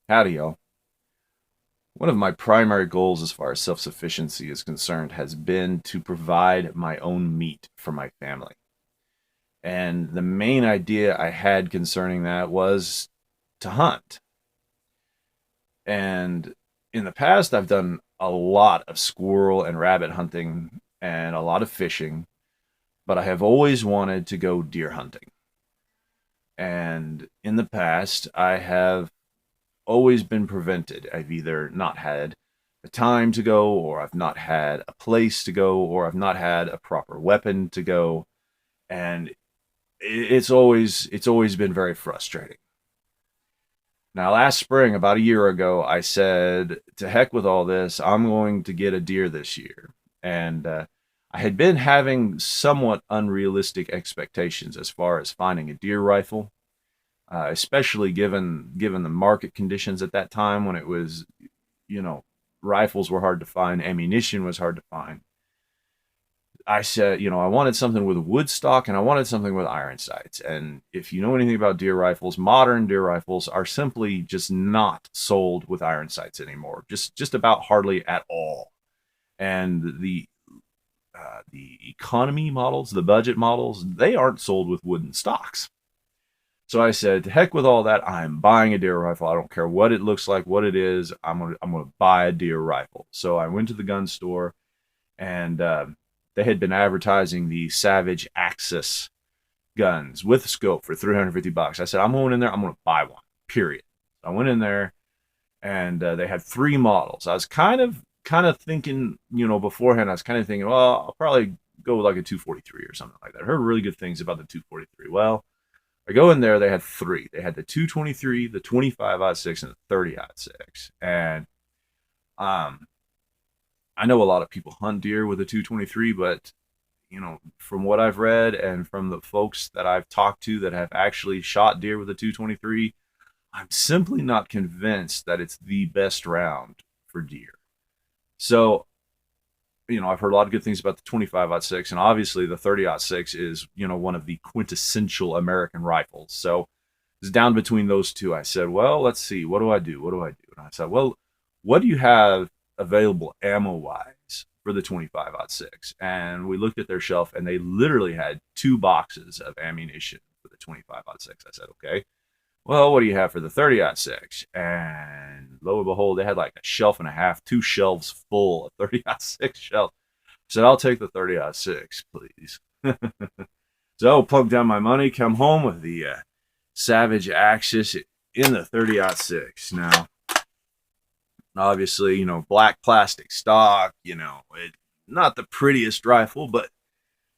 Howdy, y'all. One of my primary goals as far as self sufficiency is concerned has been to provide my own meat for my family. And the main idea I had concerning that was to hunt. And in the past, I've done a lot of squirrel and rabbit hunting and a lot of fishing, but I have always wanted to go deer hunting. And in the past, I have always been prevented. I've either not had the time to go, or I've not had a place to go, or I've not had a proper weapon to go, and it's always been very frustrating. Now, last spring, about a year ago, I said, "To heck with all this! I'm going to get a deer this year." And I had been having somewhat unrealistic expectations as far as finding a deer rifle, especially given the market conditions at that time when it was, you know, rifles were hard to find, ammunition was hard to find. I said, I wanted something with wood stock and I wanted something with iron sights. And if you know anything about deer rifles, modern deer rifles are simply just not sold with iron sights anymore. Just about hardly at all. And the economy models, the budget models, they aren't sold with wooden stocks. So I said, to heck with all that. I'm buying a deer rifle. I don't care what it looks like, what it is. I'm gonna buy a deer rifle. So I went to the gun store, and they had been advertising the Savage Axis guns with a scope for $350. I said, I'm going in there. I'm going to buy one. Period. So I went in there, and they had three models. I was kind of thinking, beforehand. I was kind of thinking, well, I'll probably go with like a 243 or something like that. I heard really good things about the 243. Well, I go in there, they had three. They had the 223, the 25-06, and the 30-06. And um, I know a lot of people hunt deer with a 223, but from what I've read and from the folks that I've talked to that have actually shot deer with a 223, I'm simply not convinced that it's the best round for deer. So, I've heard a lot of good things about the 25-06, and obviously the 30-06 is, one of the quintessential American rifles. So it's down between those two. I said, well, let's see. What do I do? What do I do? And I said, well, what do you have available ammo wise for the 25-06? And we looked at their shelf, and they literally had two boxes of ammunition for the 25-06. I said, okay, well, what do you have for the 30-06? And lo and behold, they had like a shelf and a half, two shelves full of 30-06 shells. I said, I'll take the 30-06, please. So, plunk down my money, come home with the Savage Axis in the 30-06. Now, obviously, black plastic stock, not the prettiest rifle, but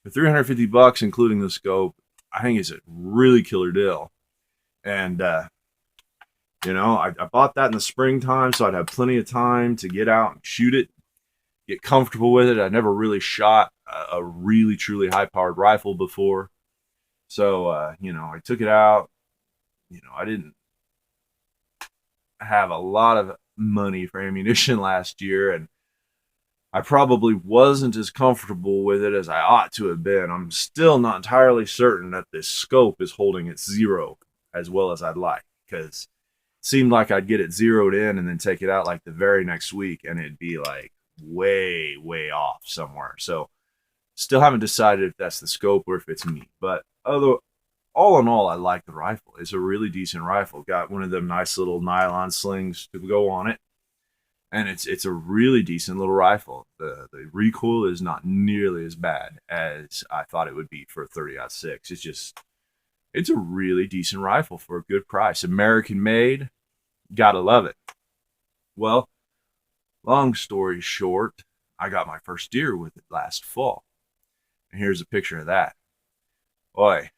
for $350, including the scope, I think it's a really killer deal. And, I bought that in the springtime, so I'd have plenty of time to get out and shoot it, get comfortable with it. I never really shot a really, truly high powered rifle before. So, I took it out. I didn't have a lot of money for ammunition last year, and I probably wasn't as comfortable with it as I ought to have been. I'm still not entirely certain that this scope is holding its zero as well as I'd like, because it seemed like I'd get it zeroed in and then take it out like the very next week, and it'd be like way, way off somewhere. So still haven't decided if that's the scope or if it's me. But all in all, I like the rifle. It's a really decent rifle. Got one of them nice little nylon slings to go on it, and it's a really decent little rifle. The recoil is not nearly as bad as I thought it would be for a 30-06. It's a really decent rifle for a good price. American made, gotta love it. Well, long story short, I got my first deer with it last fall, and here's a picture of that. Boy,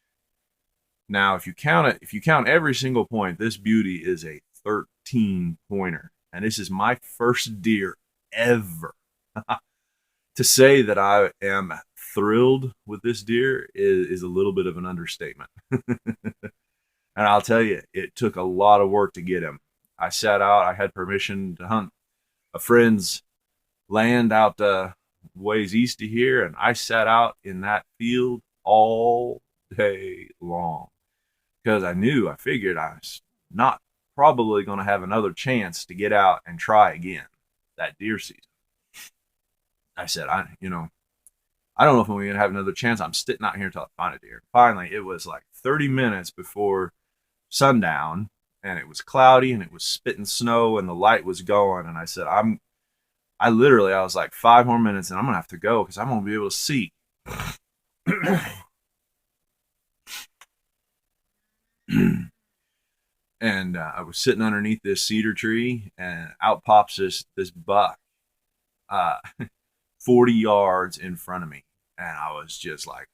now if you count every single point, this beauty is a 13 pointer, and this is my first deer ever. To say that I am thrilled with this deer is a little bit of an understatement. And I'll tell you, it took a lot of work to get him. I sat out, I had permission to hunt a friend's land out ways east of here, and I sat out in that field all day long because I figured I was not probably going to have another chance to get out and try again that deer season. I said, I don't know if I'm going to have another chance. I'm sitting out here until I find a deer. Finally, it was like 30 minutes before sundown, and it was cloudy, and it was spitting snow, and the light was going. And I said, I was like, 5 more minutes, and I'm going to have to go because I'm going to be able to see. And I was sitting underneath this cedar tree, and out pops this buck, 40 yards in front of me. And I was just like,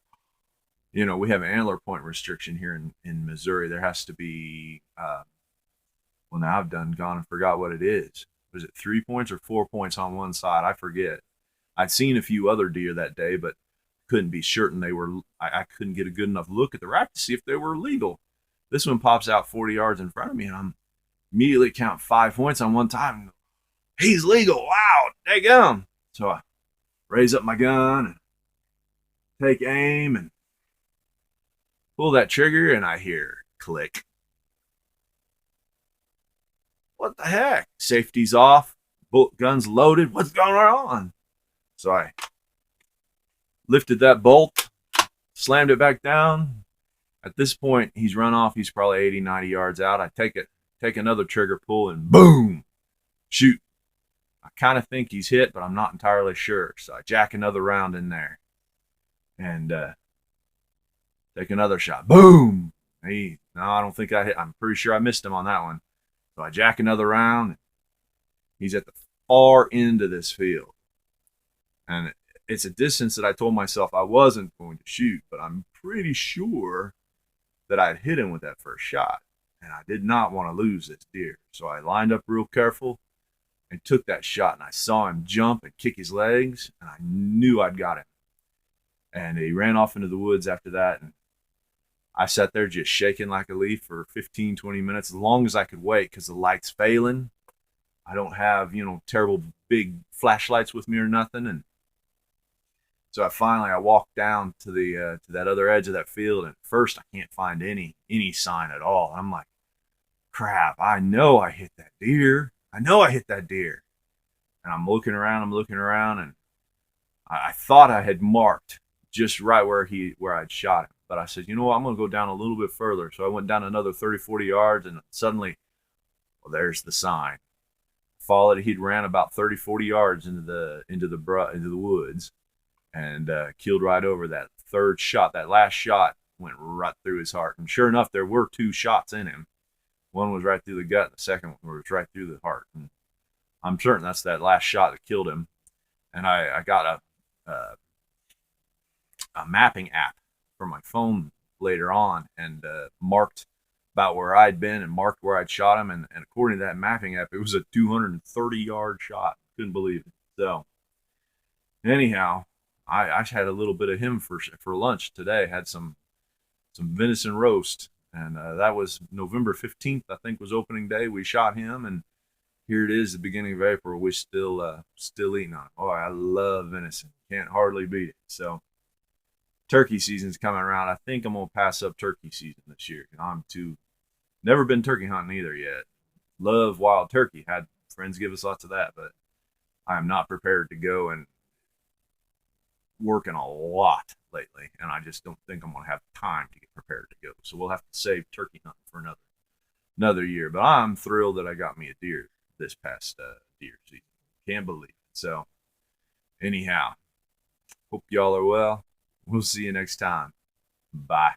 we have an antler point restriction here in Missouri. There has to be, well, now I've gone and forgot what it is. Was it 3 points or 4 points on one side? I forget. I'd seen a few other deer that day, but couldn't be certain they were. I couldn't get a good enough look at the rack to see if they were legal. This one pops out 40 yards in front of me, and I'm immediately count 5 points on one time. He's legal. Wow, daggum. So I raise up my gun and take aim and pull that trigger, and I hear click. What the heck? Safety's off. Gun's loaded. What's going on? So I lifted that bolt, slammed it back down. At this point, he's run off. He's probably 80, 90 yards out. I take another trigger pull, and boom, shoot. I kind of think he's hit, but I'm not entirely sure. So I jack another round in there and take another shot. Boom. No, I don't think I hit. I'm pretty sure I missed him on that one. So I jack another round. He's at the far end of this field. And it's a distance that I told myself I wasn't going to shoot, but I'm pretty sure that I'd hit him with that first shot. And I did not want to lose this deer. So I lined up real careful and took that shot. And I saw him jump and kick his legs, and I knew I'd got him. And he ran off into the woods after that. And I sat there just shaking like a leaf for 15, 20 minutes, as long as I could wait, because the light's failing. I don't have, terrible big flashlights with me or nothing. And so I walked down to to that other edge of that field, and at first I can't find any sign at all. I'm like, crap, I know I hit that deer. And I'm looking around, and I thought I had marked just right where I'd shot him. But I said, you know what, I'm going to go down a little bit further. So I went down another 30, 40 yards, and suddenly, well, there's the sign. Followed it. He'd ran about 30, 40 yards into the woods, and killed right over that third shot. That last shot went right through his heart. And sure enough, there were 2 shots in him. One was right through the gut, and the second one was right through the heart. And I'm certain that's that last shot that killed him. And I got a mapping app for my phone later on, and marked about where I'd been and marked where I'd shot him. And according to that mapping app, it was a 230-yard shot. Couldn't believe it. So anyhow, I had a little bit of him for lunch today. Had some venison roast, and that was November 15th, I think, was opening day. We shot him, and here it is, the beginning of April. We're still eating on it. Oh, I love venison. Can't hardly beat it. So turkey season's coming around. I think I'm gonna pass up turkey season this year. Never been turkey hunting either yet. Love wild turkey. Had friends give us lots of that, but I am not prepared to go, and working a lot lately, and I just don't think I'm gonna have time to get prepared to go. So we'll have to save turkey hunting for another year. But I'm thrilled that I got me a deer this past deer season. Can't believe it. So anyhow, hope y'all are well. We'll see you next time. Bye.